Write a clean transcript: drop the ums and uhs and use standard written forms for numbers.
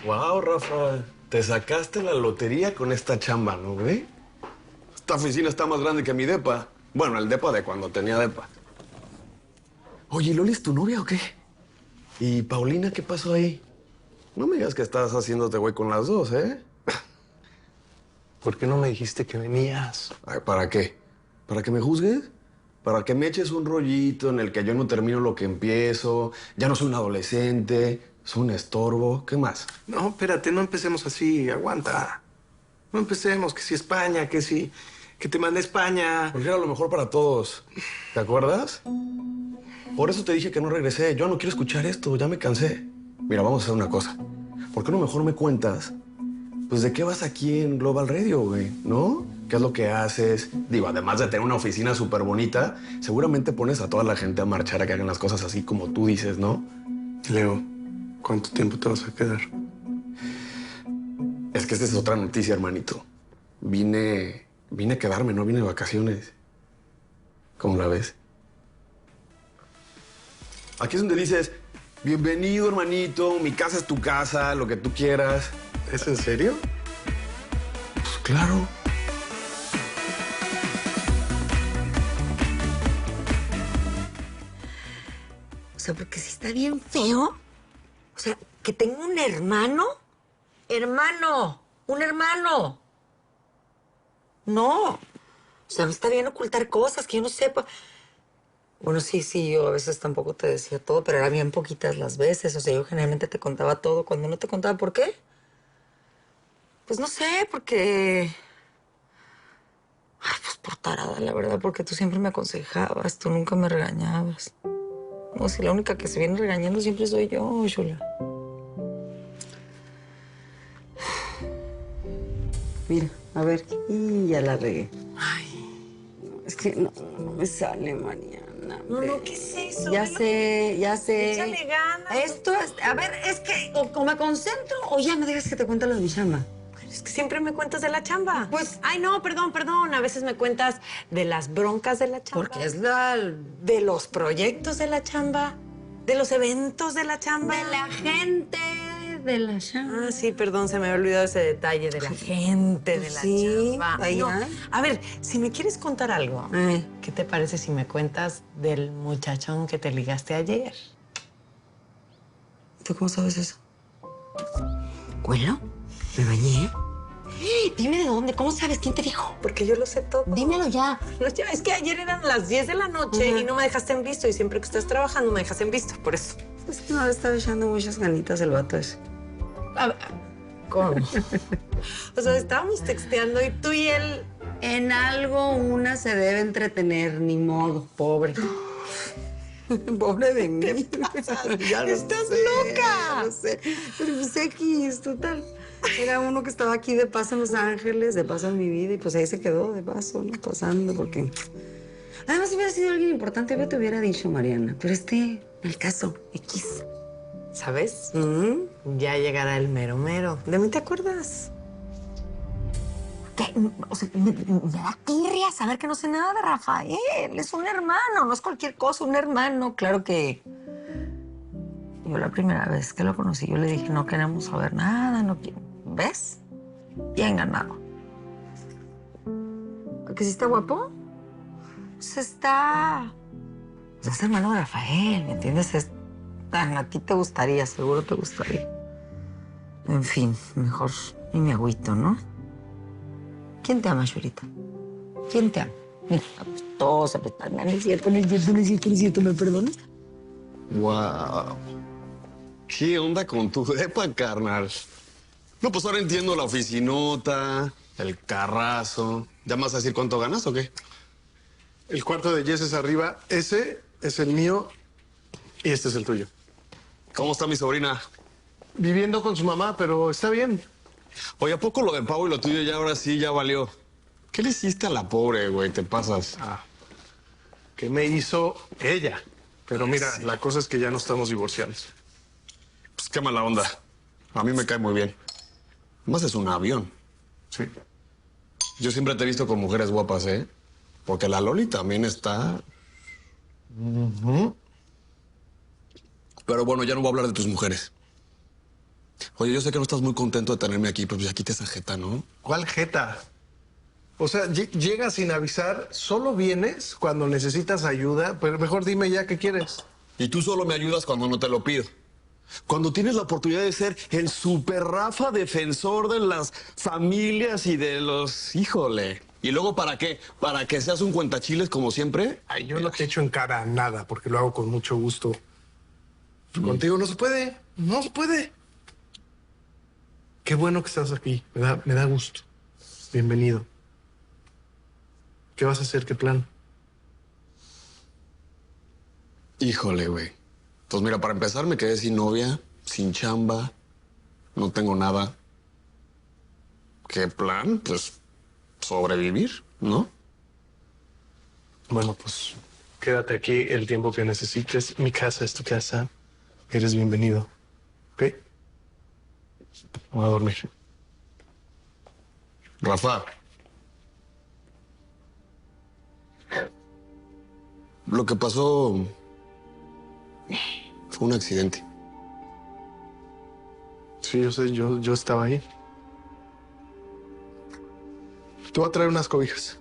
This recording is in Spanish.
Wow, Rafa, te sacaste la lotería con esta chamba, ¿no, güey? Esta oficina está más grande que mi depa. Bueno, el depa de cuando tenía depa. Oye, ¿Loli es tu novia o qué? ¿Y Paulina qué pasó ahí? No me digas que estás haciéndote güey con las dos, ¿eh? ¿Por qué no me dijiste que venías? Ay, ¿para qué? ¿Para que me juzgues? ¿Para que me eches un rollito en el que yo no termino lo que empiezo? Ya no soy un adolescente, soy un estorbo. ¿Qué más? No, espérate, no empecemos así, aguanta. No empecemos, que si España, que te mandé a España. Porque era lo mejor para todos. ¿Te acuerdas? Por eso te dije que no regresé. Yo no quiero escuchar esto, ya me cansé. Mira, vamos a hacer una cosa. ¿Por qué no mejor me cuentas? Pues de qué vas aquí en Global Radio, güey, ¿no? ¿Qué es lo que haces? Digo, además de tener una oficina súper bonita, seguramente pones a toda la gente a marchar a que hagan las cosas así como tú dices, ¿no? Leo, ¿cuánto tiempo te vas a quedar? Es que esta es otra noticia, hermanito. Vine a quedarme, no vine de vacaciones. ¿Cómo la ves? Aquí es donde dices, bienvenido, hermanito, mi casa es tu casa, lo que tú quieras. ¿Es en serio? Pues claro. O sea, porque si está bien feo. O sea, que tengo un hermano. Un hermano. No. O sea, no está bien ocultar cosas que yo no sepa. Bueno, sí, yo a veces tampoco te decía todo, pero eran bien poquitas las veces. O sea, yo generalmente te contaba todo. Cuando no te contaba, ¿por qué? Pues no sé, porque... Ay, pues por tarada, la verdad, porque tú siempre me aconsejabas, tú nunca me regañabas. No, si la única que se viene regañando siempre soy yo, Shula. Mira, a ver, y ya la regué. Ay, no, es que no me sale, Mariana. No, ¿qué es eso? Ya sé. Échale ganas. Esto es, a ver, es que o me concentro o ya me dejas que te cuente lo de mi chamba. Es que siempre me cuentas de la chamba. Pues- Ay, no, perdón. A veces me cuentas de las broncas de la chamba. Porque es De los proyectos de la chamba. De los eventos de la chamba. de la gente de la chamba. Ah, sí, perdón, se me había olvidado ese detalle de la gente, de la Sí, chamba. ahí No, va. a ver, si me quieres contar algo, Ay. ¿qué te parece si me cuentas del muchachón que te ligaste ayer? ¿Tú cómo sabes eso? ¿Cuelo? ¿Me bañé? Dime de dónde, ¿cómo sabes? ¿Quién te dijo? Porque yo lo sé todo. Dímelo ya. No, ya, es que ayer eran las 10 de la noche y no me dejaste en visto. Y siempre que estás trabajando me dejas en visto, por eso. Es que no le estaba echando muchas ganitas el vato ese. A ver, ¿cómo? O sea, estábamos texteando y tú y él... En algo una se debe entretener, ni modo. Pobre. Pobre de mí. Ya lo ¡Estás sé, loca! ya lo sé. Pero pues X, total. Era uno que estaba aquí de paso en Los Ángeles, de paso en mi vida, y pues ahí se quedó de paso, ¿no? Pasando, porque... Además, si hubiera sido alguien importante, yo te hubiera dicho, Mariana. Pero el caso, X. ¿Sabes? Ya llegará el mero mero. ¿De mí te acuerdas? ¿Qué? O sea, me da tirria saber que no sé nada de Rafael. Es un hermano, no es cualquier cosa, un hermano. Claro que yo la primera vez que lo conocí, yo le dije, no queremos saber nada, no quiero. ¿Ves? Bien ganado. ¿Que sí está guapo? Pues está... Pues es hermano de Rafael, ¿me entiendes? A ti te gustaría, seguro te gustaría. En fin, mejor ni me agüito, ¿no? ¿Quién te ama, Shurita? ¿Quién te ama? Mira, apestosa, no es cierto, ¿me perdonas? Wow. ¿Qué onda con tu depa, carnal? No, pues ahora entiendo la oficinota, el carrazo. ¿Ya me vas a decir cuánto ganas o qué? El cuarto de Jess es arriba, ese es el mío y este es el tuyo. ¿Cómo está mi sobrina? Viviendo con su mamá, pero está bien. Oye, ¿a poco lo de Pau y lo tuyo ya ahora sí ya valió? ¿Qué le hiciste a la pobre, güey? Te pasas. ¿Qué me hizo ella? Pero mira, la cosa es que ya no estamos divorciados. Pues qué mala onda. A mí me cae muy bien. Más es un avión. Sí. Yo siempre te he visto con mujeres guapas, ¿eh? Porque la Loli también está... Pero bueno, ya no voy a hablar de tus mujeres. Oye, yo sé que no estás muy contento de tenerme aquí, pero ya quita esa jeta, ¿no? ¿Cuál jeta? O sea, llegas sin avisar, solo vienes cuando necesitas ayuda, pero mejor dime ya qué quieres. Y tú solo me ayudas cuando no te lo pido. Cuando tienes la oportunidad de ser el super Rafa defensor de las familias y de los... Híjole. ¿Y luego para qué? ¿Para que seas un cuentachiles como siempre? Ay, yo no te echo en cara nada, porque lo hago con mucho gusto. Contigo no se puede, no se puede. Qué bueno que estás aquí, me da gusto. Bienvenido. ¿Qué vas a hacer? ¿Qué plan? Híjole, güey. Pues mira, para empezar me quedé sin novia, sin chamba, no tengo nada. ¿Qué plan? Pues sobrevivir, ¿no? Bueno, pues quédate aquí el tiempo que necesites. Mi casa es tu casa. Eres bienvenido. ¿Ok? Voy a dormir. Rafa. Lo que pasó fue un accidente. Sí, yo sé, yo estaba ahí. Te voy a traer unas cobijas.